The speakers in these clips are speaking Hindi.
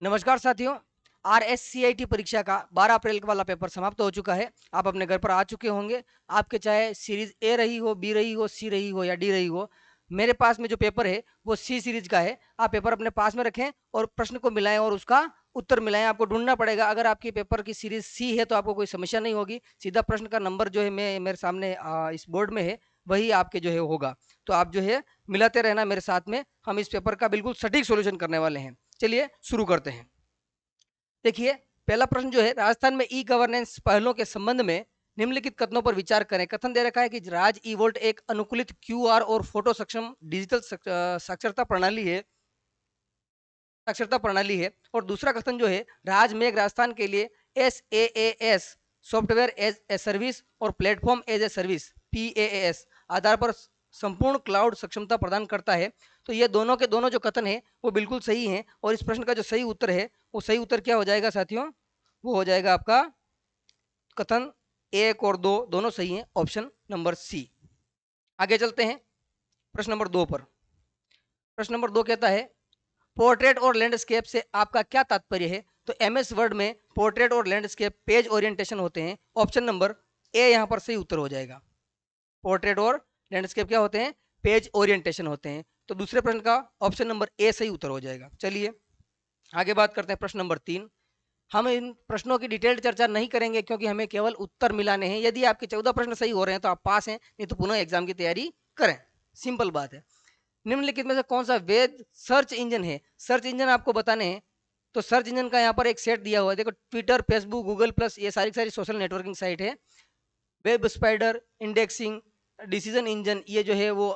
नमस्कार साथियों। RSCIT परीक्षा का 12 अप्रैल वाला पेपर समाप्त हो चुका है। आप अपने घर पर आ चुके होंगे। आपके चाहे सीरीज ए रही हो, बी रही हो, सी रही हो या डी रही हो, मेरे पास में जो पेपर है वो सी सीरीज का है। आप पेपर अपने पास में रखें और प्रश्न को मिलाएं और उसका उत्तर मिलाएं। आपको ढूंढना पड़ेगा। अगर आपकी पेपर की सीरीज सी है तो आपको कोई समस्या नहीं होगी। सीधा प्रश्न का नंबर जो है मेरे सामने इस बोर्ड में है, वही आपके जो है होगा। तो आप जो है मिलाते रहना मेरे साथ में। हम इस पेपर का बिल्कुल सटीक सोल्यूशन करने वाले हैं। चलिए शुरू करते हैं। देखिए, पहला प्रश्न जो है, राजस्थान में ई गवर्नेंस पहलों के संबंध में निम्नलिखित कथनों पर विचार करें। कथन दे रखा है कि राज ई वोल्ट एक अनुकूलित क्यूआर और फोटो सक्षम डिजिटल साक्षरता प्रणाली है। और दूसरा कथन जो है, राज मेघ राजस्थान के लिए SaaS software as a service और platform as a service PaaS आधार पर संपूर्ण क्लाउड सक्षमता प्रदान करता है। तो ये दोनों के दोनों जो कथन है वो बिल्कुल सही है। और इस प्रश्न का जो सही उत्तर है, वो सही उत्तर क्या हो जाएगा साथियों? वो हो जाएगा आपका कथन 1 और 2 दोनों सही हैं, ऑप्शन नंबर सी। आगे चलते हैं प्रश्न नंबर 2 पर। प्रश्न नंबर 2 कहता है, पोर्ट्रेट और लैंडस्केप से आपका क्या तात्पर्य है? तो MS वर्ड में पोर्ट्रेट और लैंडस्केप पेज ओरिएंटेशन होते हैं। ऑप्शन नंबर ए यहाँ पर सही उत्तर हो जाएगा। पोर्ट्रेट और लैंडस्केप क्या होते हैं? पेज ओरिएंटेशन होते हैं। तो दूसरे प्रश्न का ऑप्शन नंबर ए सही उत्तर हो जाएगा। चलिए आगे बात करते हैं प्रश्न नंबर 3। हम इन प्रश्नों की डिटेल्ड चर्चा नहीं करेंगे क्योंकि हमें केवल उत्तर मिलाने हैं। यदि आपके 14 प्रश्न सही हो रहे हैं तो आप पास हैं, नहीं तो पुनः एग्जाम की तैयारी करें। सिंपल बात है। निम्नलिखित में से कौन सा वेद सर्च इंजन है? सर्च इंजन आपको बताने हैं। तो सर्च इंजन का यहाँ पर एक सेट दिया हुआ है। देखो, ट्विटर, फेसबुक, गूगल प्लस, ये सारी सारी सोशल नेटवर्किंग साइट है। Web spider, indexing, decision engine, ये जो है वो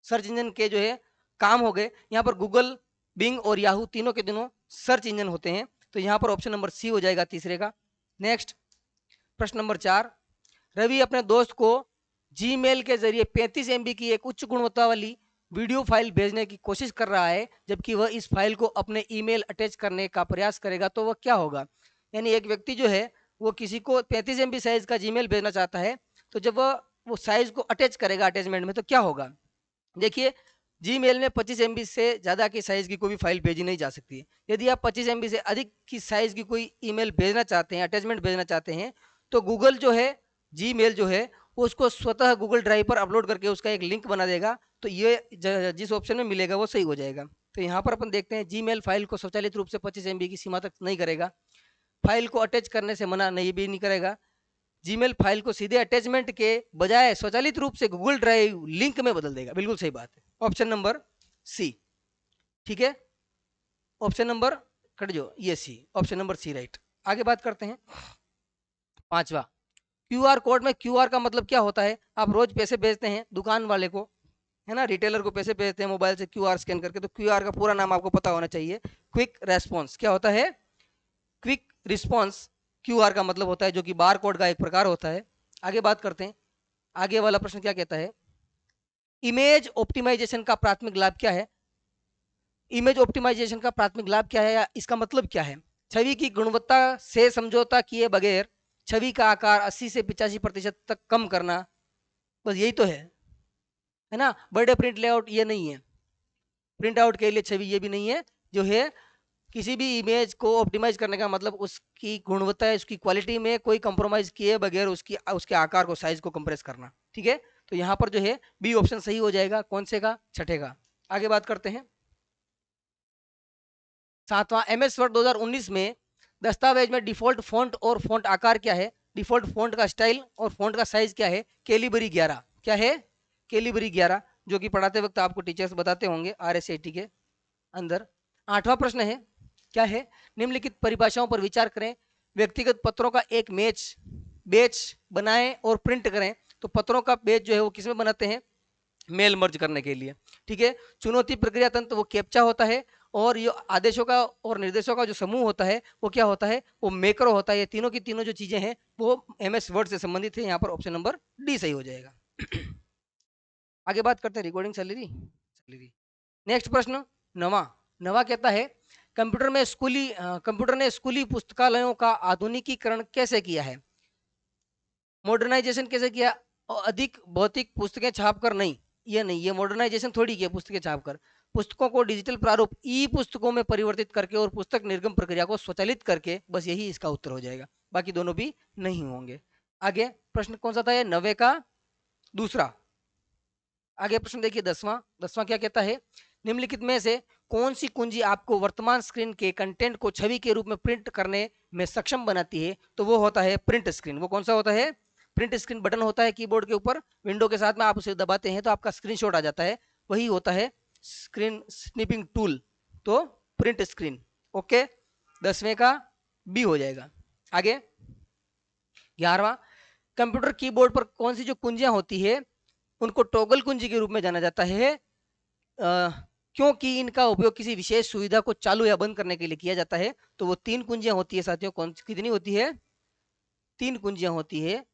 सर्च इंजन के जो है काम हो गए। यहाँ पर गूगल, बिंग और याहू तीनों के दिनों सर्च इंजन होते हैं। तो यहाँ पर ऑप्शन नंबर सी हो जाएगा तीसरे का। नेक्स्ट प्रश्न नंबर 4। रवि अपने दोस्त को जीमेल के जरिए 35 MB की एक उच्च गुणवत्ता वाली वीडियो फाइल भेजने की कोशिश कर रहा है, जबकि वह इस फाइल को अपने ईमेल अटैच करने का प्रयास करेगा, तो वह क्या होगा? यानी एक व्यक्ति जो है वो किसी को 35 MB साइज का जीमेल भेजना चाहता है। तो जब वह वो साइज को अटैच करेगा अटैचमेंट में, तो क्या होगा? देखिए, जीमेल में 25 MB से ज़्यादा की साइज़ की कोई भी फाइल भेजी नहीं जा सकती है। यदि आप 25 MB से अधिक की साइज़ की कोई ईमेल भेजना चाहते हैं, अटैचमेंट भेजना चाहते हैं, तो गूगल जो है, जीमेल जो है, वो उसको स्वतः गूगल ड्राइव पर अपलोड करके उसका एक लिंक बना देगा। तो ये जिस ऑप्शन में मिलेगा वो सही हो जाएगा। तो यहाँ पर अपन देखते हैं, जीमेल फाइल को स्वचालित रूप से 25 MB की सीमा तक नहीं करेगा। फाइल को अटैच करने से मना नहीं भी नहीं करेगा। जीमेल फाइल को सीधे अटैचमेंट के बजाय स्वचालित रूप से गूगल ड्राइव लिंक में बदल देगा। बिल्कुल सही बात है, ऑप्शन नंबर सी। ठीक है, ऑप्शन नंबर कट जो ये सी, ऑप्शन नंबर सी राइट। आगे बात करते हैं पांचवा। क्यूआर कोड में क्यूआर का मतलब क्या होता है? आप रोज पैसे भेजते हैं दुकान वाले को, है ना, रिटेलर को पैसे भेजते हैं मोबाइल से क्यूआर स्कैन करके। तो क्यूआर का पूरा नाम आपको पता होना चाहिए, क्विक रेस्पॉन्स। क्या होता है? क्विक रिस्पॉन्स क्यूआर का मतलब होता है, जो कि बार कोड का एक प्रकार होता है। आगे बात करते हैं। आगे वाला प्रश्न क्या कहता है? इमेज ऑप्टिमाइजेशन का प्राथमिक लाभ क्या है? इमेज ऑप्टिमाइजेशन का प्राथमिक लाभ क्या है या इसका मतलब क्या है? छवि की गुणवत्ता से समझौता किए बगैर छवि का आकार 80 से 85% तक कम करना, बस यही तो है ना। बर्थडे प्रिंट लेआउट ये नहीं है, प्रिंट आउट के लिए छवि ये भी नहीं है। जो है, किसी भी इमेज को ऑप्टिमाइज करने का मतलब उसकी गुणवत्ता, उसकी क्वालिटी में कोई कंप्रोमाइज किए बगैर उसकी उसके आकार को, साइज को कंप्रेस करना। ठीक है, तो यहाँ पर जो है बी ऑप्शन सही हो जाएगा। कौन से का? छठे का। आगे बात करते हैं। सातवां, MS वर्ड 2019 में दस्तावेज में डिफॉल्ट फॉन्ट और फॉन्ट आकार क्या है? डिफॉल्ट फॉन्ट का स्टाइल और फॉन्ट का साइज क्या है? कैलिबरी 11। क्या है? कैलिबरी 11, जो कि पढ़ाते वक्त आपको टीचर्स बताते होंगे RSAT के अंदर। आठवां प्रश्न है, क्या है? निम्नलिखित परिभाषाओं पर विचार करें। व्यक्तिगत पत्रों का एक बैच बनाएं और प्रिंट करें। तो पत्रों का बैच जो है वो किसमें बनाते हैं? मेल मर्ज करने के लिए। ठीक है, चुनौती प्रक्रिया तंत्र वो कैप्चा होता है। और ये आदेशों का और निर्देशों का जो समूह होता है वो क्या होता है? वो मैक्रो होता है। ये तीनों की तीनों जो चीजें हैं वो MS वर्ड से संबंधित है। यहाँ पर ऑप्शन नंबर डी सही हो जाएगा। आगे बात करते हैं रिकॉर्डिंग सैलरी सैलरी। नेक्स्ट प्रश्न नवा। नवा कहता है, कंप्यूटर ने स्कूली पुस्तकालयों का आधुनिकीकरण कैसे किया है? मॉडर्नाइजेशन कैसे किया? और अधिक भौतिक पुस्तकें छापकर नहीं, ये नहीं, ये मॉडर्नाइजेशन थोड़ी किया पुस्तकें छापकर। पुस्तकों को डिजिटल प्रारूप ई पुस्तकों में परिवर्तित करके और पुस्तक निर्गम प्रक्रिया को स्वचालित करके, बस यही इसका उत्तर हो जाएगा, बाकी दोनों भी नहीं होंगे। आगे प्रश्न कौन सा था, ये 90 का दूसरा। आगे प्रश्न देखिए 10वां क्या कहता है, निम्नलिखित में से कौन सी कुंजी आपको वर्तमान स्क्रीन के कंटेंट को छवि के रूप में प्रिंट करने में सक्षम बनाती है? तो वो होता है प्रिंट स्क्रीन। वो कौन सा होता है? प्रिंट स्क्रीन बटन होता है कीबोर्ड के ऊपर, विंडो के साथ में आप उसे दबाते हैं तो आपका स्क्रीनशॉट आ जाता है, वही होता है स्क्रीन स्निपिंग टूल, तो प्रिंट स्क्रीन। ओके, 10वें का बी हो जाएगा। आगे 11वां, कंप्यूटर कीबोर्ड पर कौन सी जो कुंजियां होती है उनको टॉगल कुंजी के रूप में जाना जाता है, क्योंकि इनका उपयोग किसी विशेष सुविधा को चालू या बंद करने के लिए किया जाता है। तो वो 3 कुंजियां होती है साथियों, कौन कितनी होती है? 3 कुंजियां होती है।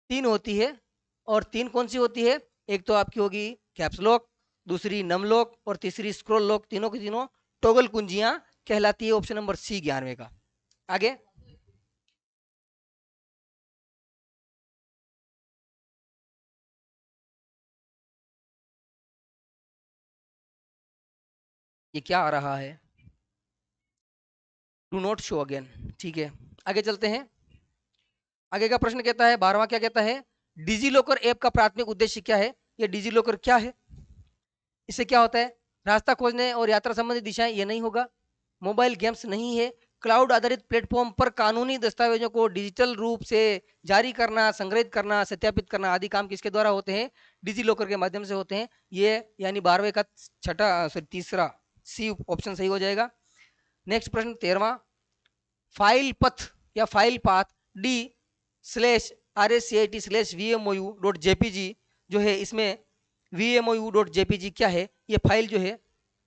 3 होती है, और 3 कौन सी होती है? एक तो आपकी होगी कैप्स लॉक, दूसरी नम लॉक और तीसरी स्क्रॉल लॉक। तीनों की तीनों टॉगल कुंजियां कहलाती है। ऑप्शन नंबर सी 11वें का। आगे ये क्या आ रहा है? Do not show again. ठीक है, आगे चलते हैं। आगे का प्रश्न कहता है 12वां, क्या कहता है, डिजी लॉकर ऐप का प्राथमिक उद्देश्य क्या है? ये डिजी लॉकर क्या है? इससे क्या होता है? रास्ता खोजने और यात्रा संबंधी दिशाएं, ये नहीं होगा। मोबाइल गेम्स नहीं है। क्लाउड आधारित प्लेटफॉर्म पर कानूनी दस्तावेजों को डिजिटल रूप से जारी करना, संग्रहित करना, सत्यापित करना आदि काम किसके द्वारा होते हैं? डिजी लॉकर के माध्यम से होते हैं। ये यानी 12वें का तीसरा सी ऑप्शन सही हो जाएगा। नेक्स्ट प्रश्न 13वां, फाइल पथ या फाइल पाथ d/rSCIT/vmou.jpg जो है, इसमें vmou.jpg क्या है? ये फाइल जो है,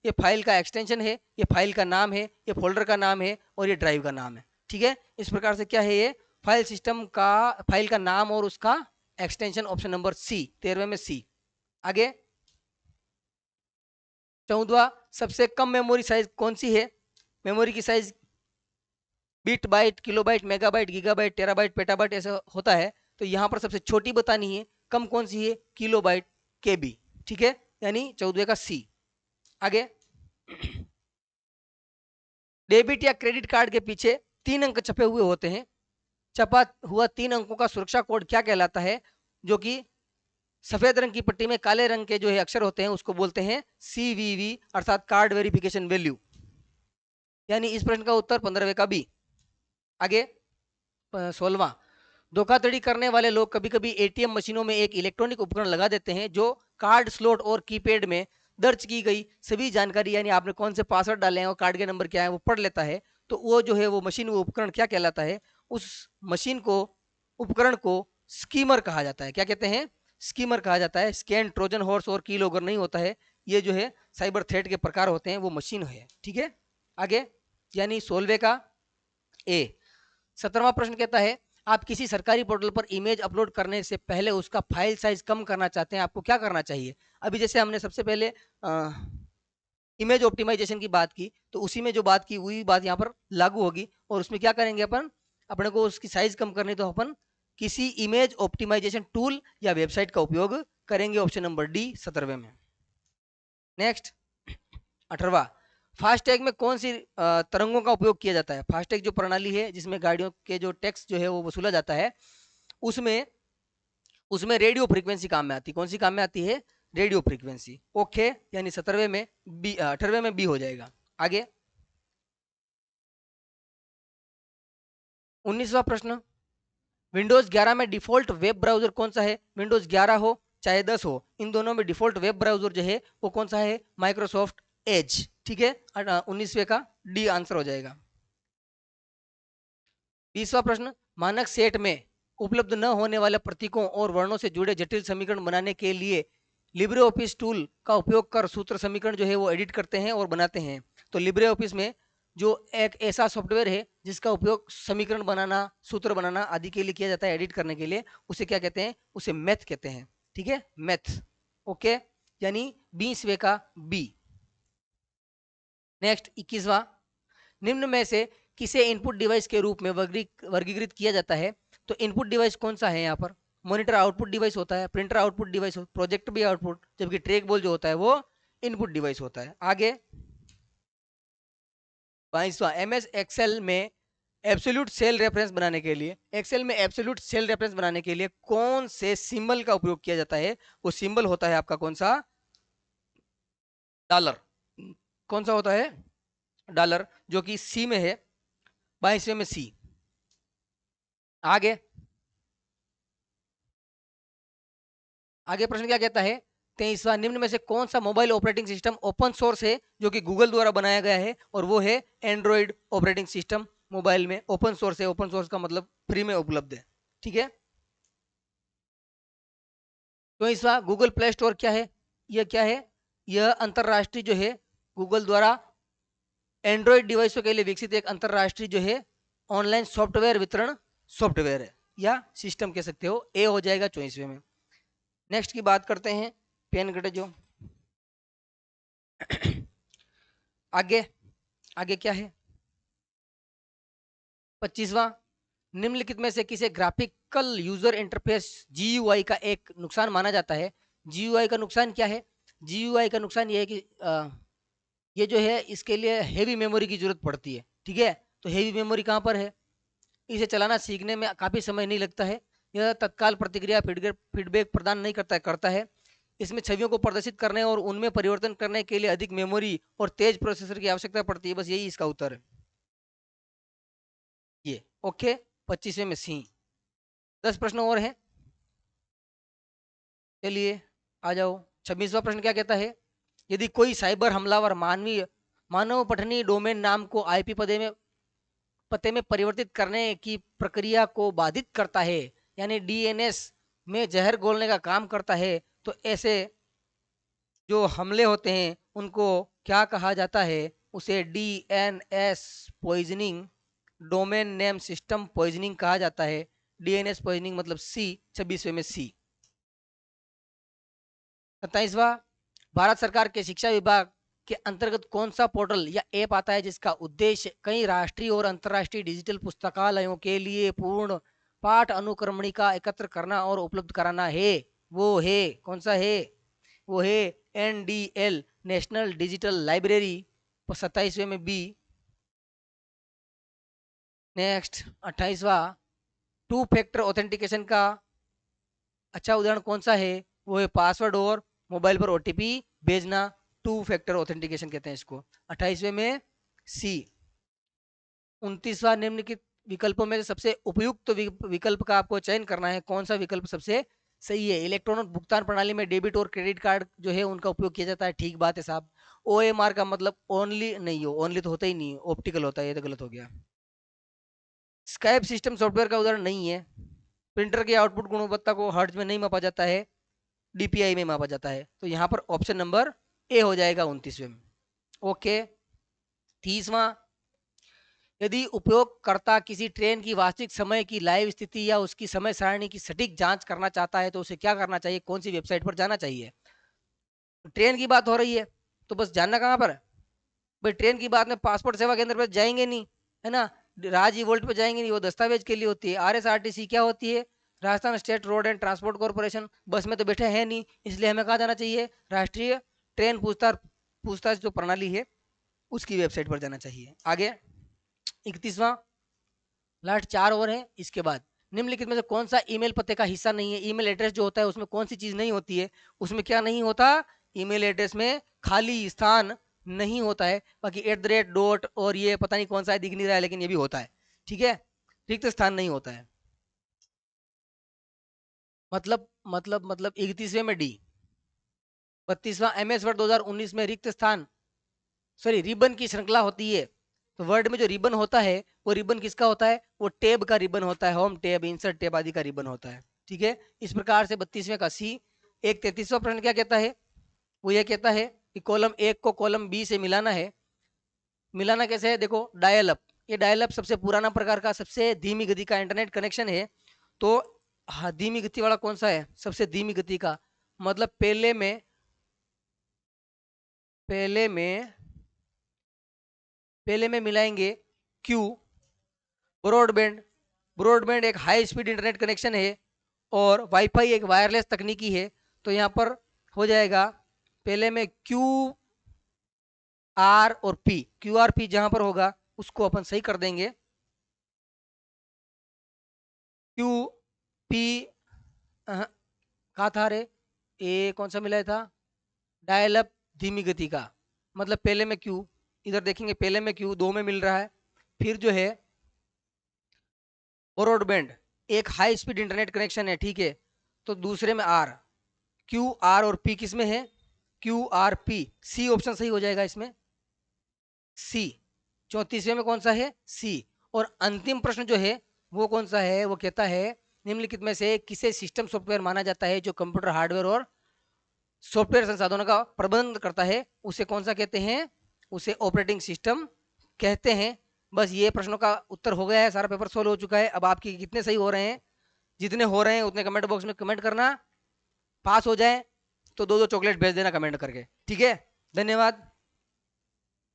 ये फाइल का एक्सटेंशन है, ये फाइल का नाम है, ये फोल्डर का नाम है और ये ड्राइव का नाम है। ठीक है, इस प्रकार से क्या है, ये फाइल सिस्टम का फाइल का नाम और उसका एक्सटेंशन। ऑप्शन नंबर सी, 13वें में सी। आगे 14वां, सबसे कम मेमोरी साइज कौन सी है? मेमोरी की size bit byte, kilobyte, megabyte, gigabyte, terabyte, petabyte ऐसा होता है। तो यहाँ पर सबसे छोटी बतानी है, कम कौन सी है? किलोबाइट केबी। ठीक है, यानी 14वें का सी। आगे डेबिट या क्रेडिट कार्ड के पीछे 3 अंक छपे हुए होते हैं। छपा हुआ 3 अंकों का सुरक्षा कोड क्या कहलाता है? जो कि सफेद रंग की पट्टी में काले रंग के जो है अक्षर होते हैं उसको बोलते हैं CVV, अर्थात कार्ड वेरिफिकेशन वैल्यू। यानी इस प्रश्न का उत्तर 15वें का बी। आगे 16वां, धोखाधड़ी करने वाले लोग कभी कभी एटीएम मशीनों में एक इलेक्ट्रॉनिक उपकरण लगा देते हैं जो कार्ड स्लॉट और कीपैड में दर्ज की गई सभी जानकारी, यानी आपने कौन से पासवर्ड डाले हैं और कार्ड के नंबर क्या है वो पढ़ लेता है। तो वो जो है वो मशीन, वो उपकरण क्या कहलाता है? उस मशीन को, उपकरण को स्कीमर कहा जाता है। क्या कहते हैं? स्कीमर कहा जाता है। स्कैन, ट्रोजन हॉर्स और की लॉगर नहीं होता है। ये जो है साइबर थ्रेट के प्रकार होते हैं, वो मशीन है। ठीक है, आगे यानी 16वें का ए। 17वां प्रश्न कहता है, आप किसी सरकारी पोर्टल पर इमेज अपलोड करने से पहले उसका फाइल साइज कम करना चाहते हैं, आपको क्या करना चाहिए? अभी जैसे हमने सबसे पहले इमेज ऑप्टिमाइजेशन की बात की, तो उसी में जो बात की वही बात यहाँ पर लागू होगी। और उसमें क्या करेंगे अपन? अपने को उसकी साइज कम करनी, तो अपन किसी इमेज ऑप्टिमाइजेशन टूल या वेबसाइट का उपयोग करेंगे। ऑप्शन नंबर डी 17वें में। नेक्स्ट 18वां, फास्टैग में कौन सी तरंगों का उपयोग किया जाता है? फास्टैग जो प्रणाली है जिसमें गाड़ियों के जो टैक्स जो है वो वसूला जाता है, उसमें उसमें रेडियो फ्रीक्वेंसी काम में आती है। कौन सी काम में आती है? Radio frequency. ओके, यानी 17वें में बी, 18वें में बी हो जाएगा। आगे 19वां प्रश्न, विंडोज 11 में डिफॉल्ट वेब ब्राउजर कौन सा है? विंडोज 11 हो चाहे 10 हो, इन दोनों में डिफॉल्ट वेब ब्राउजर जो है वो कौन सा है? Microsoft Edge. ठीक है, 19वें का डी आंसर हो जाएगा। 20वां प्रश्न, मानक सेट में उपलब्ध न होने वाले प्रतीकों और वर्णों से जुड़े जटिल समीकरण बनाने के लिए लिब्रे ऑफिस टूल का उपयोग कर सूत्र समीकरण जो है वो एडिट करते हैं और बनाते हैं। तो लिब्रे ऑफिस में जो एक ऐसा सॉफ्टवेयर है जिसका उपयोग समीकरण बनाना, सूत्र बनाना आदि के लिए किया जाता है, एडिट करने के लिए, उसे क्या कहते हैं? उसे मैथ कहते हैं। ठीक है, मैथ। ओके, यानी 20वें का बी। नेक्स्ट 21वां, निम्न में से किसे इनपुट डिवाइस के रूप में वर्गीकृत किया जाता है? तो इनपुट डिवाइस कौन सा है यहाँ पर? मॉनिटर आउटपुट डिवाइस होता है, प्रिंटर आउटपुट डिवाइस, प्रोजेक्ट भी आउटपुट, जबकि ट्रैक बॉल जो होता है वो इनपुट डिवाइस होता है। आगे 22वां, एमएस एक्सेल में एब्सोल्यूट सेल रेफरेंस बनाने के लिए, एक्सेल में एब्सोल्यूट सेल रेफरेंस बनाने के लिए कौन से सिंबल का उपयोग किया जाता है? वो सिंबल होता है आपका कौन सा? डॉलर। कौन सा होता है? डॉलर, जो कि सी में है, 22वें में सी। आगे आगे प्रश्न क्या कहता है? 23वां, निम्न में से कौन सा mobile operating system open source है जो कि गूगल द्वारा बनाया गया है? और वो है एंड्रॉइड ऑपरेटिंग सिस्टम। मोबाइल में ओपन सोर्स है, ओपन सोर्स का मतलब फ्री में उपलब्ध है, ठीक है। 24वां, गूगल प्ले स्टोर क्या है? यह क्या है? यह अंतरराष्ट्रीय जो है गूगल द्वारा एंड्रॉइड डिवाइसों के लिए विकसित एक अंतरराष्ट्रीय जो है ऑनलाइन सॉफ्टवेयर वितरण सॉफ्टवेयर है, या सिस्टम कह सकते हो। ए हो जाएगा 24वें में। नेक्स्ट की बात करते हैं, पेन घटे जो आगे आगे क्या है? 25वां, निम्नलिखित में से किसे ग्राफिकल यूजर इंटरफेस जीयूआई का एक नुकसान माना जाता है? जीयूआई का नुकसान क्या है? जीयूआई का नुकसान ये है कि ये जो है इसके लिए हेवी मेमोरी की जरूरत पड़ती है, ठीक है। तो हेवी मेमोरी कहाँ पर है? इसे चलाना सीखने में काफ़ी समय नहीं लगता है। यह तत्काल प्रतिक्रिया फीडबैक प्रदान नहीं करता है। इसमें छवियों को प्रदर्शित करने और उनमें परिवर्तन करने के लिए अधिक मेमोरी और तेज प्रोसेसर की आवश्यकता पड़ती है। बस यही इसका उत्तर है, ये। ओके, 25वें में सी। 10 प्रश्न और हैं, चलिए आ जाओ। 26वां प्रश्न क्या कहता है? यदि कोई साइबर हमलावर मानव पठनीय डोमेन नाम को आईपी पते में परिवर्तित करने की प्रक्रिया को बाधित करता है, यानी डीएनएस में जहर घोलने का काम करता है, तो ऐसे जो हमले होते हैं उनको क्या कहा जाता है? उसे DNS poisoning, domain name system poisoning कहा जाता है। डीएनएस पॉइजनिंग मतलब सी, 26वें में सी। 27वां, भारत सरकार के शिक्षा विभाग के अंतर्गत कौन सा पोर्टल या ऐप आता है जिसका उद्देश्य कई राष्ट्रीय और अंतर्राष्ट्रीय डिजिटल पुस्तकालयों के लिए पूर्ण पाठ अनुक्रमणिका एकत्र करना और उपलब्ध कराना है? वो है कौन सा है? वो है एनडीएल, नेशनल डिजिटल लाइब्रेरी, 27वें में बी। नेक्स्ट 28वां, टू फैक्टर ऑथेंटिकेशन का अच्छा उदाहरण कौन सा है? वो है पासवर्ड और मोबाइल पर ओटीपी भेजना, टू फैक्टर ऑथेंटिकेशन कहते हैं इसको। 28वें में सी। 29वां, निम्नलिखित विकल्पों में से सबसे उपयुक्त विकल्प का आपको चयन करना है। कौन सा विकल्प सबसे सही है? इलेक्ट्रॉनिक भुगतान प्रणाली में डेबिट और क्रेडिट कार्ड जो है उनका उपयोग किया जाता है, ठीक बात है साहब। ओएमआर का मतलब ओनली नहीं हो, ओनली तो होता ही नहीं, ऑप्टिकल होता है, ये तो गलत हो गया। स्काइप सिस्टम सॉफ्टवेयर का उदाहरण नहीं है। प्रिंटर की आउटपुट गुणवत्ता को हर्ट्ज में नहीं मापा जाता है, डीपीआई में मापा जाता है। तो यहाँ पर ऑप्शन नंबर ए हो जाएगा 29वें में। ओके। 30वां, यदि उपयोगकर्ता किसी ट्रेन की वास्तविक समय की लाइव स्थिति या उसकी समय सारणी की सटीक जांच करना चाहता है तो उसे क्या करना चाहिए? कौन सी वेबसाइट पर जाना चाहिए? ट्रेन की बात हो रही है तो बस जानना कहाँ पर? भाई ट्रेन की बात में पासपोर्ट सेवा केंद्र पर जाएंगे नहीं, है ना। राज वोल्ट पे जाएंगे नहीं, वो दस्तावेज के लिए होती है। आरएसआरटीसी क्या होती है? Rajasthan state road and transport corporation. बस में तो बैठे हैं नहीं, इसलिए हमें कहाँ जाना चाहिए? राष्ट्रीय ट्रेन पूछताछ जो प्रणाली है उसकी वेबसाइट पर जाना चाहिए। आगे 31वां, लास्ट 4 और है इसके बाद। निम्नलिखित में से कौन सा ईमेल पते का हिस्सा नहीं है? ईमेल एड्रेस जो होता है उसमें कौन सी चीज नहीं होती है? उसमें क्या नहीं होता? ईमेल एड्रेस में खाली स्थान नहीं होता है। बाकी एट द रेट, डॉट और ये पता नहीं कौन सा है, दिख नहीं रहा है, लेकिन ये भी होता है, ठीक है। रिक्त स्थान नहीं होता है। मतलब 31वें में डी। 32वां, एमएस वर्ड 2019 में रिक्त स्थान, सॉरी, रिबन की श्रृंखला होती है। तो वर्ड में जो रिबन होता है वो रिबन किसका होता है? वो टैब का रिबन होता है, होम टैब, इंसर्ट टैब आदि का रिबन होता है, ठीक है। इस प्रकार से 32वें का सी। एक 33वां प्रश्न क्या कहता है? वो ये कहता है कि कॉलम 1 को कॉलम बी से मिलाना है। मिलाना कैसे है? देखो, डायल अप। ये डायल अप सबसे पुराना प्रकार का, सबसे धीमी गति का इंटरनेट कनेक्शन है। तो हाँ, धीमी गति वाला कौन सा है? सबसे धीमी गति का मतलब पहले में पहले में मिलाएंगे क्यू। ब्रॉडबैंड, ब्रॉडबैंड एक हाई स्पीड इंटरनेट कनेक्शन है और वाईफाई एक वायरलेस तकनीकी है, तो यहाँ पर हो जाएगा पहले में QR और P, QRP जहां पर होगा उसको अपन सही कर देंगे। QP कहा था रे, ए कौन सा मिला था, डायल अप धीमी गति का, मतलब पहले में Q, इधर देखेंगे पहले में Q 2 में मिल रहा है। फिर जो है ब्रॉडबैंड एक हाई स्पीड इंटरनेट कनेक्शन है, ठीक है, तो दूसरे में R, QR और P किस में है, QRP, C ऑप्शन सही हो जाएगा इसमें, C। 34वें में कौन सा है, C। और अंतिम प्रश्न जो है वो कौन सा है, वो कहता है निम्नलिखित में से किसे सिस्टम सॉफ्टवेयर माना जाता है जो कंप्यूटर हार्डवेयर और सॉफ्टवेयर संसाधनों का प्रबंध करता है, उसे कौन सा कहते हैं, उसे ऑपरेटिंग सिस्टम कहते हैं। बस ये प्रश्नों का उत्तर हो गया है, सारा पेपर सोल्व हो चुका है। अब आपके कितने सही हो रहे हैं, जितने हो रहे हैं उतने कमेंट बॉक्स में कमेंट करना, पास हो जाए तो 2-2 चॉकलेट भेज देना कमेंट करके, ठीक है। धन्यवाद।